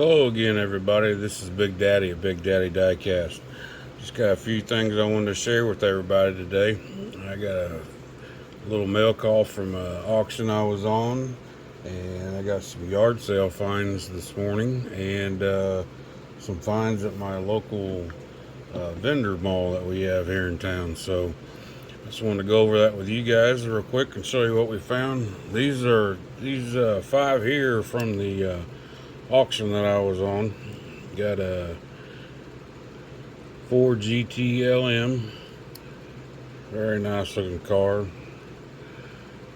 Hello again, everybody. This is Big Daddy of Big Daddy Diecast. Just got a few things I wanted to share with everybody today. I got a little mail call from an auction I was on, and I got some yard sale finds this morning, and some finds at my local vendor mall that we have here in town. So I just wanted to go over that with you guys real quick and show you what we found. These five here from the auction that I was on. Got a Ford GT very nice looking car,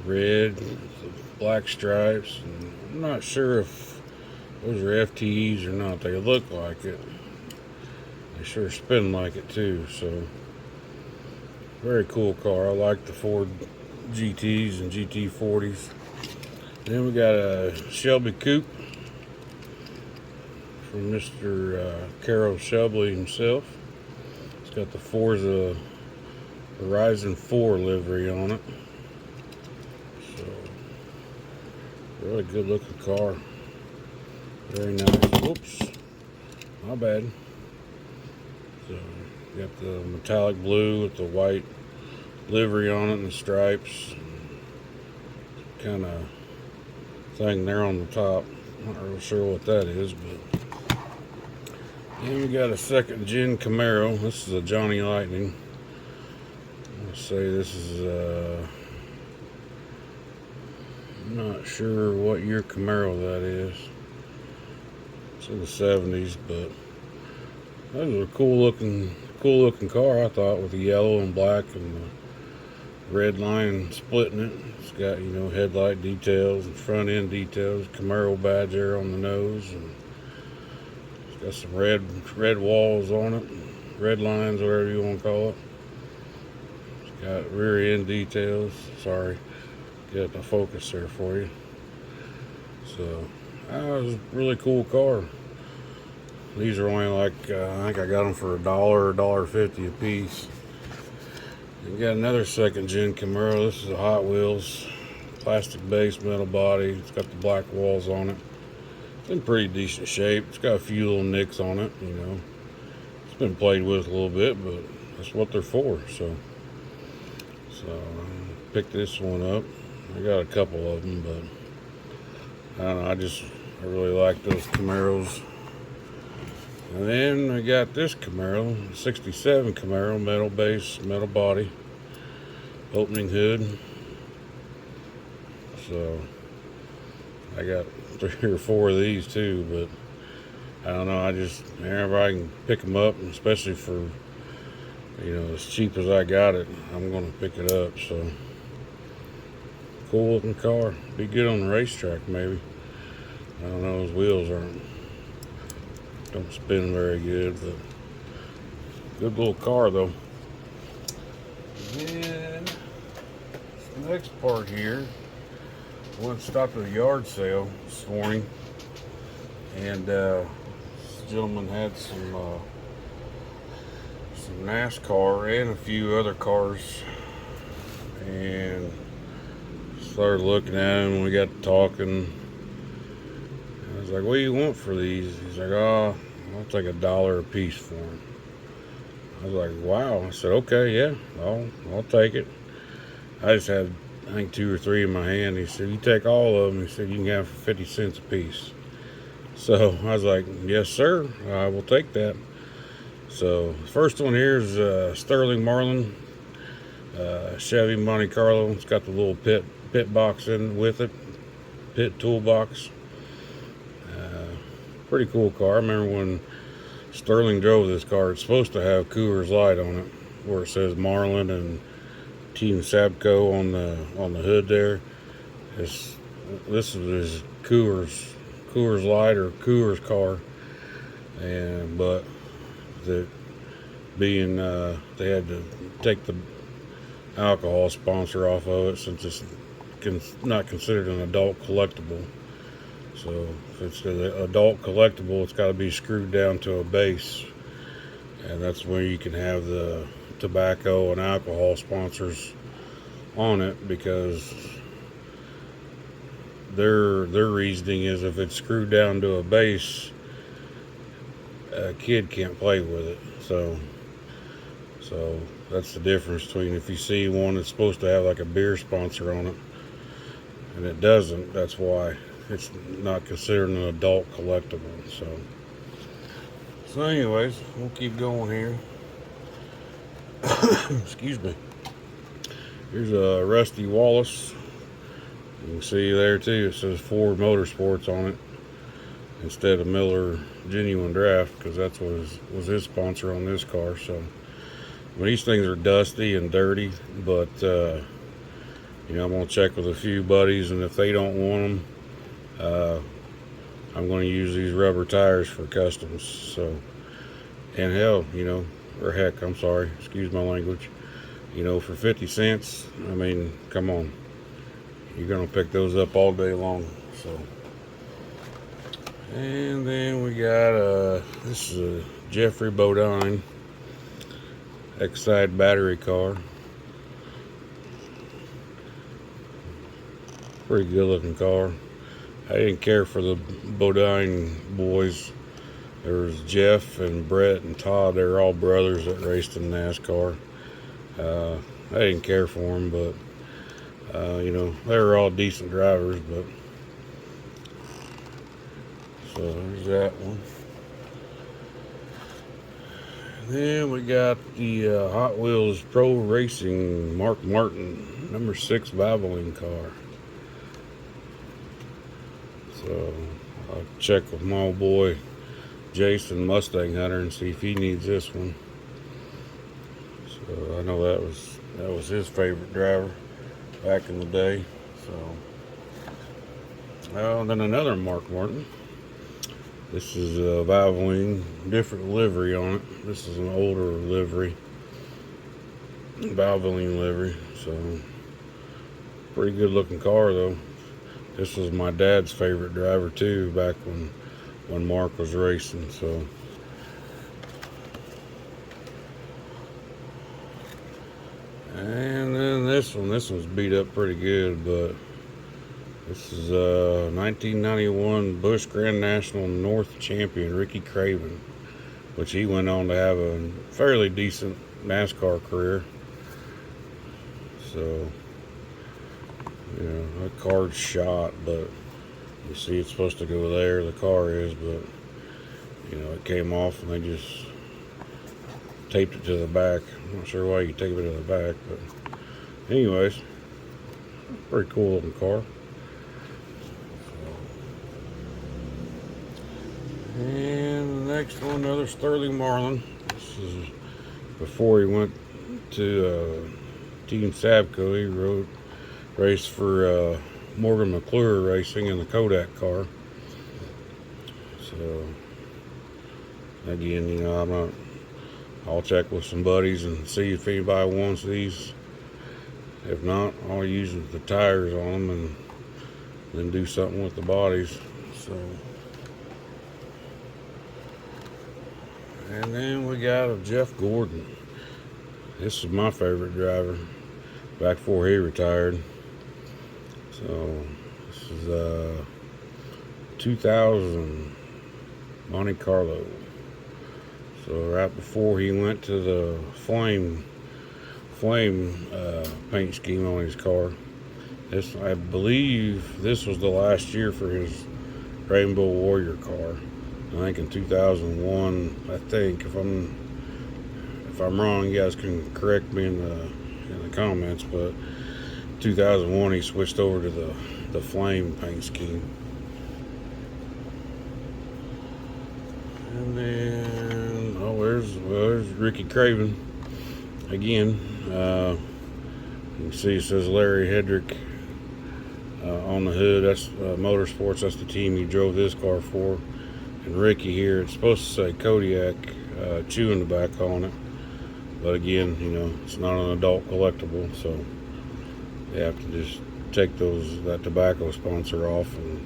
red, black stripes. And I'm not sure if those are FTEs or not. They look like it. They sure spin like it too. So very cool car. I like the Ford GTs and GT40s. Then we got a Shelby Coupe from Mr. Carroll Shelby himself. It's got the Forza Horizon 4 livery on it. So, really good looking car. Very nice. Whoops. My bad. So, got the metallic blue with the white livery on it and the stripes. Kind of thing there on the top. Not real sure what that is, but. Then we got a second gen Camaro. This is a Johnny Lightning. Let's say this is I'm not sure what year Camaro that is. It's in the 70s, but that was a cool looking car, I thought, with the yellow and black and the red line splitting it. It's got, headlight details and front end details, Camaro badge there on the nose, and got some red walls on it, red lines, whatever you want to call it. It's got rear end details. Sorry, get the focus there for you. So that was a really cool car. These are only like I think I got them for $1.50 a piece. We got another second gen Camaro. This is a Hot Wheels, plastic base, metal body. It's got the black walls on it. It's in pretty decent shape. It's got a few little nicks on it, It's been played with a little bit, but that's what they're for. So I picked this one up. I got a couple of them, but I don't know. I really like those Camaros. And then I got this Camaro, 67 Camaro, metal base, metal body, opening hood. So I got 3 or 4 of these too, but I don't know. Whenever I can pick them up, especially for as cheap as I got it, I'm gonna pick it up. So cool looking car. Be good on the racetrack maybe. I don't know. Those wheels don't spin very good, but good little car though. Then the next part here. I went and stopped at a yard sale this morning, and this gentleman had some NASCAR and a few other cars, and started looking at them. We got to talking. I was like, "What do you want for these?" He's like, "Oh, I'll take $1 a piece for them." I was like, "Wow!" I said, "Okay, yeah, I'll take it." I just had, I think, 2 or 3 in my hand. He said, "You take all of them." He said, "You can have for 50 cents a piece." So I was like, "Yes, sir. I will take that." So the first one here is Sterling Marlin, Chevy Monte Carlo. It's got the little pit box in with it, pit toolbox. Pretty cool car. I remember when Sterling drove this car. It's supposed to have Coors Light on it, where it says Marlin and Team Sabco on the hood there. This is his Coors Light or Coors car, but the being they had to take the alcohol sponsor off of it since it's not considered an adult collectible. So if it's an adult collectible, it's got to be screwed down to a base, and that's where you can have the tobacco and alcohol sponsors on it, because their reasoning is if it's screwed down to a base, a kid can't play with it. So that's the difference between if you see one that's supposed to have like a beer sponsor on it and it doesn't, that's why it's not considered an adult collectible. So anyways, we'll keep going here. Excuse me. Here's a Rusty Wallace. You can see there too, it says Ford Motorsports on it instead of Miller Genuine Draft, because that's what was his sponsor on this car. So these things are dusty and dirty, but I'm gonna check with a few buddies, and if they don't want them, I'm gonna use these rubber tires for customs. So, and hell, or heck, I'm sorry, excuse my language. For 50 cents, I mean, come on, you're gonna pick those up all day long. So, and then we got this is a Jeffrey Bodine Excite battery car. Pretty good looking car. I didn't care for the Bodine boys. There was Jeff and Brett and Todd. They were all brothers that raced in NASCAR. I didn't care for them, but they were all decent drivers. But so there's that one. Then we got the Hot Wheels Pro Racing Mark Martin number 6 Valvoline car. So I'll check with my old boy Jason Mustang Hunter and see if he needs this one. So I know that was his favorite driver back in the day. So then another Mark Martin. This is a Valvoline, different livery on it. This is an older livery, Valvoline livery. So pretty good looking car though. This was my dad's favorite driver too, back when Mark was racing. So and then this one's beat up pretty good, but this is 1991 Busch Grand National North champion Ricky Craven, which he went on to have a fairly decent NASCAR career. So that car's shot, but you see it's supposed to go there, the car is, but it came off and they just taped it to the back. I'm not sure why you tape it to the back, but anyways, pretty cool looking car. And the next one, another Sterling Marlin. This is before he went to Team Sabco. He raced for Morgan McClure Racing in the Kodak car. So again, I'll check with some buddies and see if anybody wants these. If not, I'll use the tires on them and then do something with the bodies. So. And then we got a Jeff Gordon. This is my favorite driver back before he retired. So this is 2000 Monte Carlo. So right before he went to the flame paint scheme on his car. I believe this was the last year for his Rainbow Warrior car. I think in 2001. I think if I'm wrong, you guys can correct me in the comments. But 2001, he switched over to the flame paint scheme. And then there's Ricky Craven again. You can see it says Larry Hedrick on the hood. That's Motorsports. That's the team he drove this car for. And Ricky here, it's supposed to say Kodiak chewing tobacco on it, but again, it's not an adult collectible, so they have to just take that tobacco sponsor off and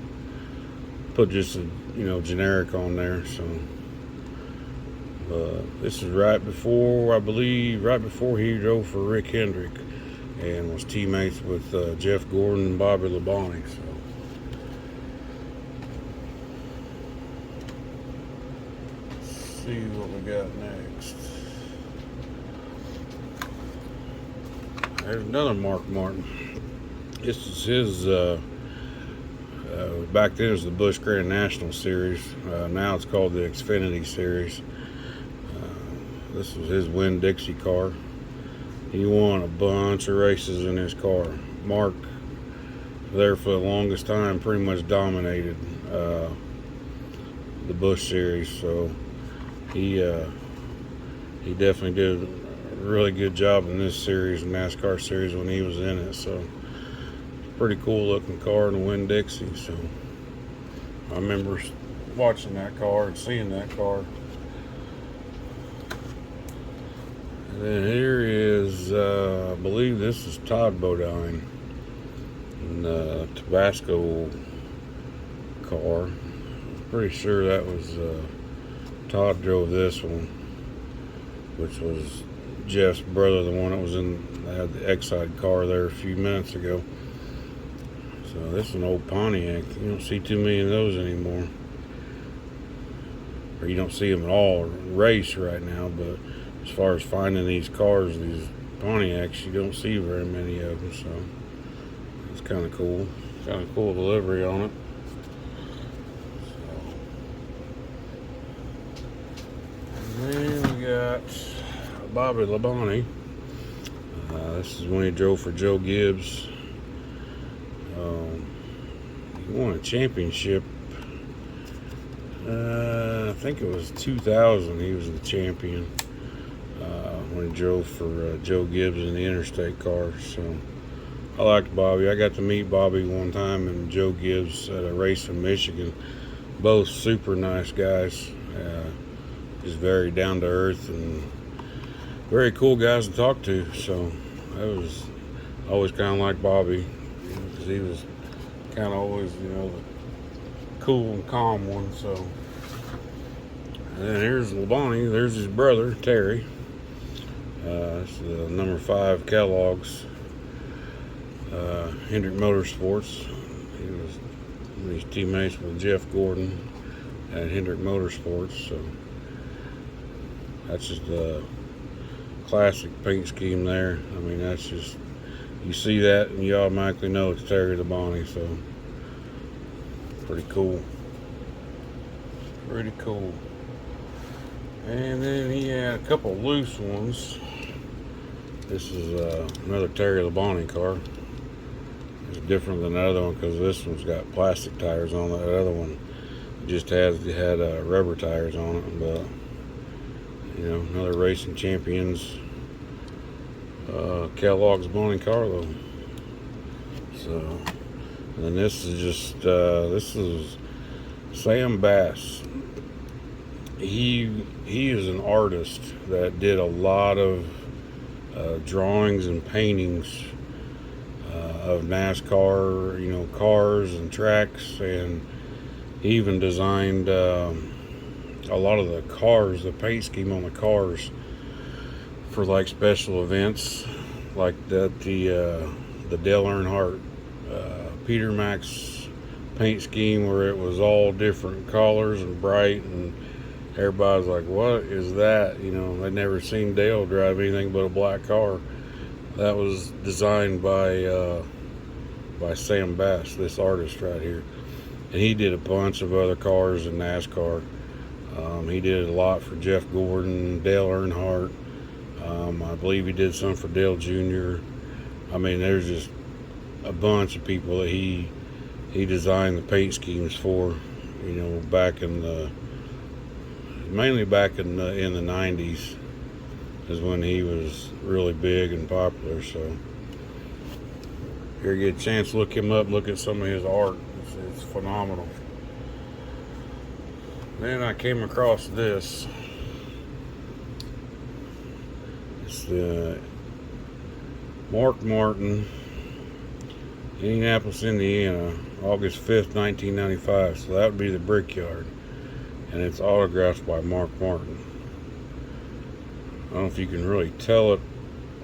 put just a generic on there. So this is right before he drove for Rick Hendrick and was teammates with Jeff Gordon and Bobby Labonte. see what we got next. There's another Mark Martin. This is his, back then it was the Busch Grand National Series. Now it's called the Xfinity Series. This was his Winn-Dixie car. He won a bunch of races in his car. Mark, there for the longest time, pretty much dominated the Busch Series. So he definitely did a really good job in this series, NASCAR series, when he was in it. So pretty cool looking car in a Winn-Dixie. So I remember watching that car and seeing that car. And then here is, I believe this is Todd Bodine in the Tabasco car. Pretty sure that was Todd drove this one, which was Jeff's brother, the one that was had the Exide car there a few minutes ago. So this is an old Pontiac. You don't see too many of those anymore, or you don't see them at all race right now. But as far as finding these cars, these Pontiacs, you don't see very many of them. So it's kind of cool. Kind of cool delivery on it. And then we got Bobby Labonte. This is when he drove for Joe Gibbs. He won a championship. I think it was 2000. He was the champion when he drove for Joe Gibbs in the interstate car. So I liked Bobby. I got to meet Bobby one time and Joe Gibbs at a race in Michigan. Both super nice guys. Just very down to earth and very cool guys to talk to. So I was always kind of like Bobby, because he was kind of always, the cool and calm one. So, and then here's Labonte. There's his brother Terry. It's the number 5 Kellogg's Hendrick Motorsports. He's teammates with Jeff Gordon at Hendrick Motorsports. So that's just a classic paint scheme there. I mean, that's just, you see that and you automatically know it's Terry Labonte. So pretty cool. Pretty cool. And then he had a couple loose ones. This is another Terry Labonte car. It's different than the other one because this one's got plastic tires on it. The other one just had rubber tires on it. But another Racing Champions Kellogg's Labonte car though. So, and then this is just this is Sam Bass. He is an artist that did a lot of drawings and paintings of NASCAR, cars and tracks, and he even designed a lot of the cars, the paint scheme on the cars for like special events, like the Dale Earnhardt Peter Max paint scheme, where it was all different colors and bright, and everybody's like, what is that? They'd never seen Dale drive anything but a black car. That was designed by Sam Bass, this artist right here. And he did a bunch of other cars in NASCAR. He did a lot for Jeff Gordon, Dale Earnhardt. I believe he did some for Dale Jr. I mean, there's just a bunch of people that he designed the paint schemes for, mainly back in the 90s is when he was really big and popular. So here you get a chance to look him up, look at some of his art. It's phenomenal. Then I came across this. It's the Mark Martin, Indianapolis, Indiana, August 5th, 1995. So that would be the Brickyard. And it's autographed by Mark Martin. I don't know if you can really tell it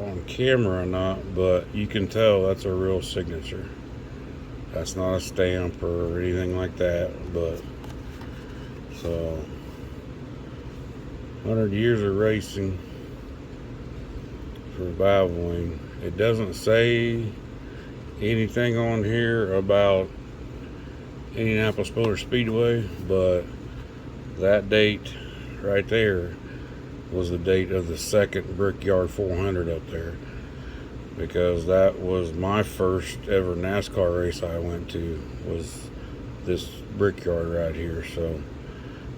on camera or not, but you can tell that's a real signature. That's not a stamp or anything like that, but so 100 years of racing for Valve Wing. It doesn't say anything on here about Indianapolis Motor Speedway, but that date right there was the date of the second Brickyard 400 up there, because that was my first ever NASCAR race I went to, was this Brickyard right here. So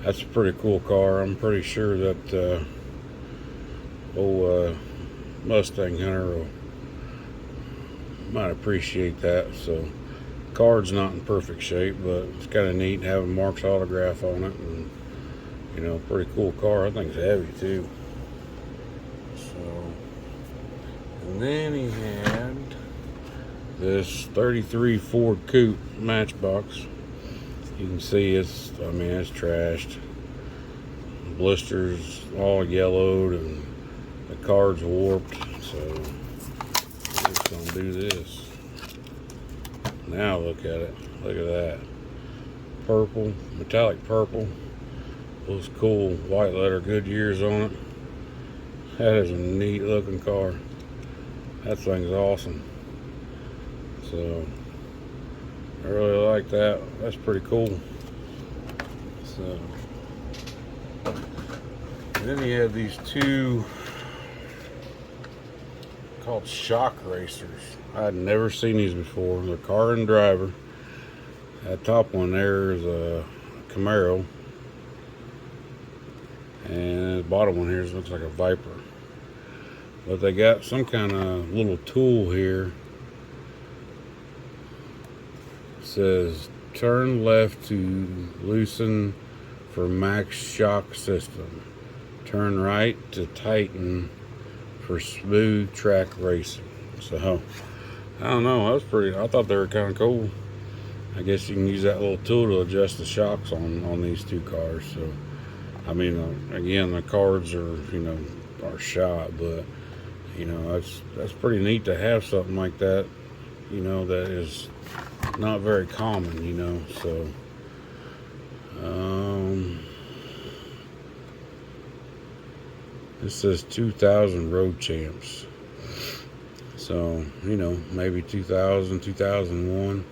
that's a pretty cool car. I'm pretty sure that old Mustang Hunter might appreciate that. So card's not in perfect shape, but it's kind of neat having Mark's autograph on it, and you know, pretty cool car. I think it's heavy too. So, and then he had this 33 Ford Coupe Matchbox. You can see it's trashed. Blisters all yellowed and the card's warped. So I'm just gonna do this. Now look at it. Look at that. Purple, metallic purple. Those cool white letter Goodyears on it. That is a neat looking car. That thing's awesome. So I really like that. That's pretty cool. So then he had these two called Shock Racers. I had never seen these before. They're car and driver. That top one there is a Camaro, and the bottom one here looks like a Viper. But they got some kind of little tool here. It says turn left to loosen for max shock system. Turn right to tighten for smooth track racing. So I don't know, that was pretty, I thought they were kind of cool. I guess you can use that little tool to adjust the shocks on these two cars. So I mean, again, the cards are, are shot, but that's pretty neat to have something like that, that is not very common, so this says 2000 road champs. So, maybe 2000, 2001.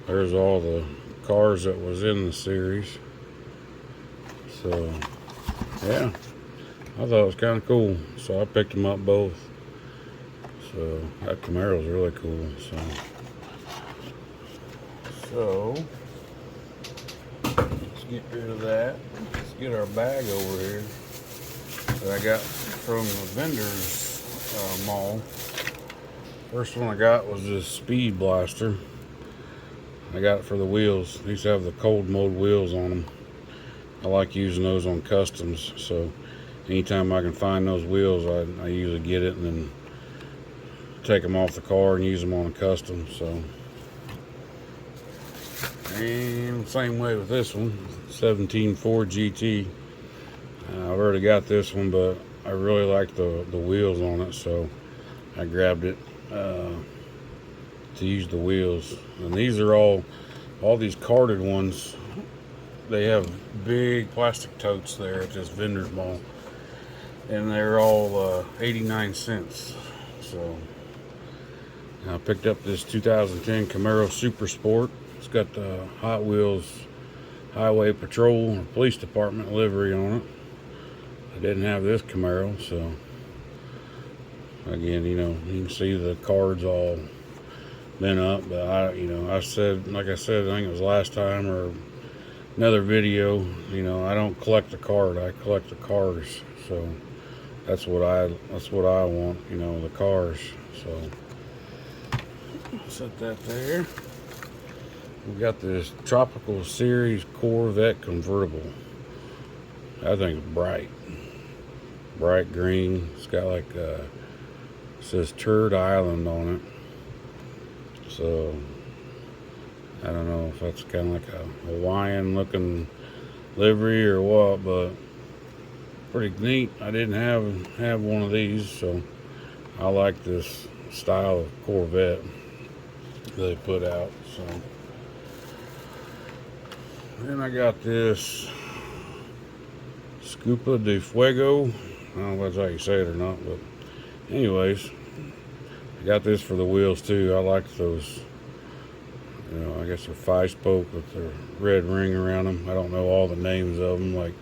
There's all the cars that was in the series. So, yeah, I thought it was kind of cool. So I picked them up both. So that Camaro's really cool. So let's get rid of that. Let's get our bag over here that I got from the vendor's mall. First one I got was this Speed Blaster. I got it for the wheels. These have the cold mold wheels on them. I like using those on customs, so anytime I can find those wheels, I usually get it and then take them off the car and use them on a custom. So, and same way with this one, 17 Ford GT. I've already got this one, but I really like the wheels on it, so I grabbed it to use the wheels. And these are all these carded ones. They have big plastic totes there at this vendor's mall, and they're all 89 cents. So I picked up this 2010 Camaro Super Sport. It's got the Hot Wheels Highway Patrol or Police Department livery on it. I didn't have this Camaro, so again, you can see the cards all been up. But I said, like I said, I think it was last time or another video, I don't collect the card, I collect the cars. So that's what I want, the cars. So set that there. We got this Tropical Series Corvette convertible. I think it's bright green. It's got like it says Turd Island on it. So I don't know if that's kind of like a Hawaiian looking livery or what, but pretty neat. I didn't have one of these, so I like this style of Corvette they put out. So then I got this Scupa de Fuego. I don't know if that's how you say it or not, but anyways, I got this for the wheels too. I like those, I guess they're 5-spoke with the red ring around them. I don't know all the names of them like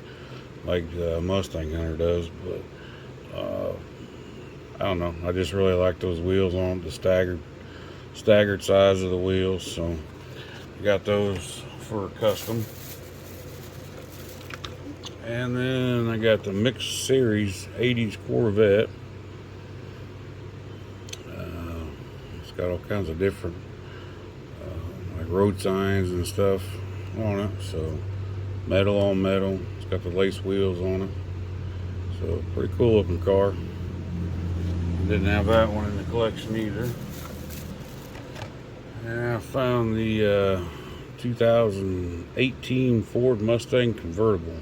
Mustang Hunter does, but I don't know. I just really like those wheels on the staggered size of the wheels. So I got those for custom. And then I got the Mixed Series 80s Corvette. It's got all kinds of different like road signs and stuff on it. So metal on metal. It's got the lace wheels on it. So pretty cool looking car. Didn't have that one in the collection either. And I found the 2018 Ford Mustang convertible.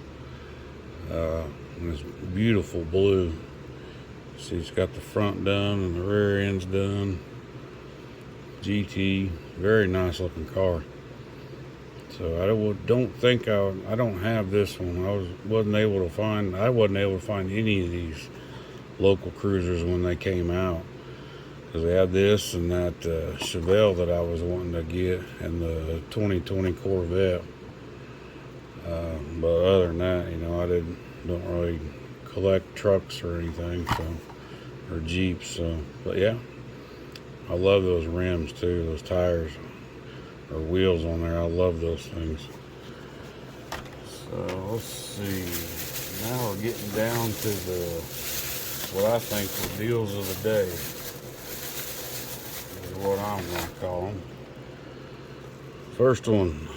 And it's beautiful blue. See, it's got the front done and the rear end's done. GT, very nice looking car. So I don't have this one. I wasn't able to find any of these local cruisers when they came out, because they had this and that Chevelle that I was wanting to get, and the 2020 Corvette. But other than that, I don't really collect trucks or anything, or Jeeps. So, but yeah, I love those rims too, those tires or wheels on there. I love those things. So let's see. Now we're getting down to what I think the deals of the day, is what I'm going to call them. First one,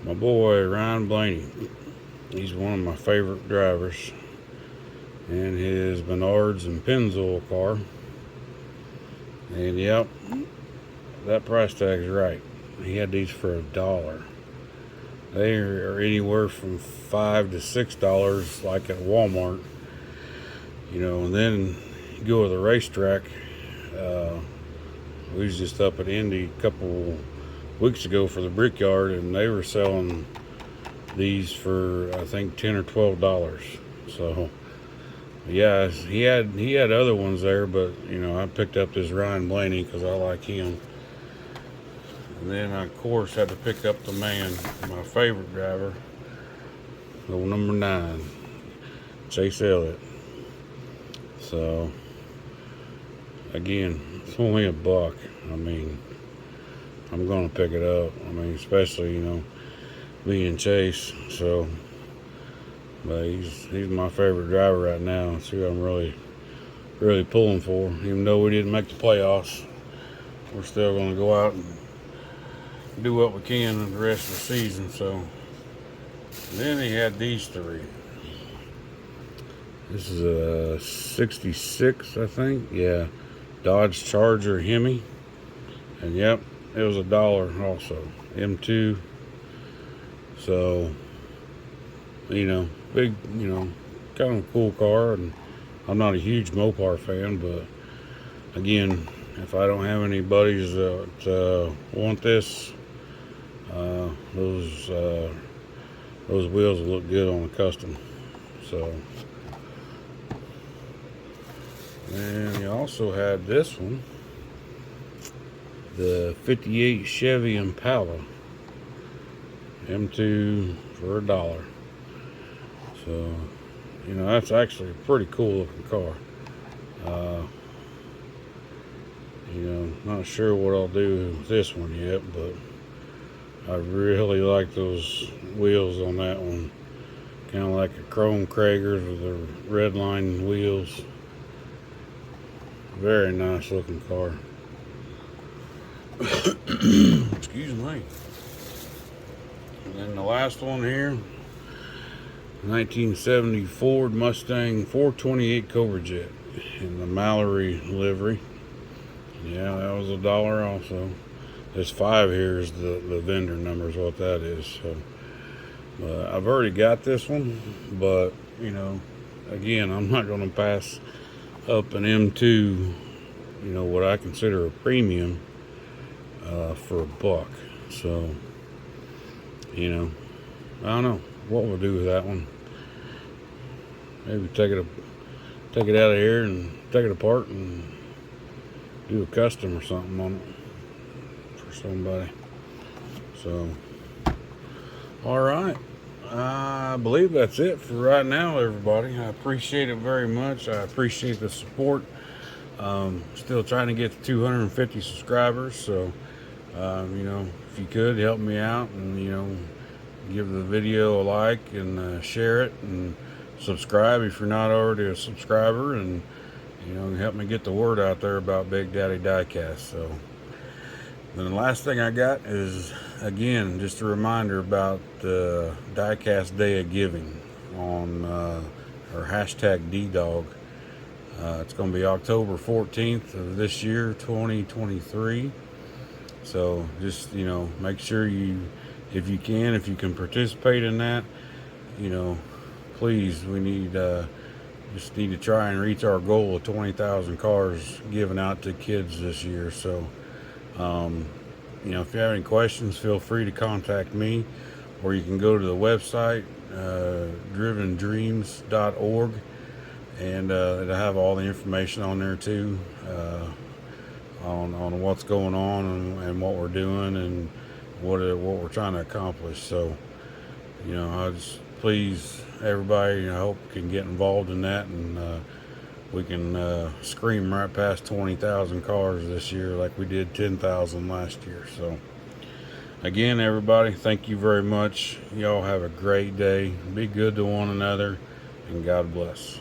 my boy Ryan Blaney. He's one of my favorite drivers, and his Menards and Pennzoil car. And yep, that price tag's right. He had these for $1. They are anywhere from $5 to $6, like at Walmart. And then you go to the racetrack. We was just up at Indy a couple weeks ago for the Brickyard, and they were selling these for I think $10 or $12. So yeah, he had other ones there, but I picked up this Ryan Blaney because I like him. And then I of course had to pick up the man, my favorite driver, old number 9, Chase Elliott. So again, it's only $1. I mean, I'm gonna pick it up. I mean, especially me and Chase. So, but he's my favorite driver right now. That's who I'm really pulling for. Even though we didn't make the playoffs, we're still gonna go out and do what we can in the rest of the season. So, then he had these 3. This is a 66, I think. Yeah, Dodge Charger Hemi. And yep, it was $1 also. M2. So, big, kind of a cool car. And I'm not a huge Mopar fan, but again, if I don't have any buddies that want this, those wheels will look good on a custom. So, and you also had this one, the 58 Chevy Impala M2 for $1. So, that's actually a pretty cool looking car. Not sure what I'll do with this one yet, but I really like those wheels on that one. Kind of like a chrome Kragers with the red line wheels. Very nice looking car. Excuse me. And then the last one here, 1970 Ford Mustang 428 Cobra Jet in the Mallory livery. Yeah, that was $1 also. This 5 here is the vendor number, is what that is. So, I've already got this one, but again, I'm not going to pass up an M2, what I consider a premium, for $1. So, I don't know what we'll do with that one. maybe take it out of here and take it apart and do a custom or something on it for somebody. So, all right. I believe that's it for right now, everybody. I appreciate it very much. I appreciate the support. Still trying to get to 250 subscribers, so if you could help me out and give the video a like and share it and subscribe if you're not already a subscriber, and help me get the word out there about Big Daddy Diecast. So then the last thing I got is, again, just a reminder about the Diecast Day of Giving on or hashtag DDOG. It's going to be October 14th of this year, 2023. So just, make sure if you can participate in that, please, we just need to try and reach our goal of 20,000 cars given out to kids this year. So, if you have any questions, feel free to contact me, or you can go to the website, drivendreams.org, and it'll have all the information on there too, on what's going on and what we're doing and what we're trying to accomplish. So, I just, please, everybody, I hope can get involved in that, and we can scream right past 20,000 cars this year like we did 10,000 last year. So again, everybody, thank you very much. Y'all have a great day. Be good to one another, and God bless.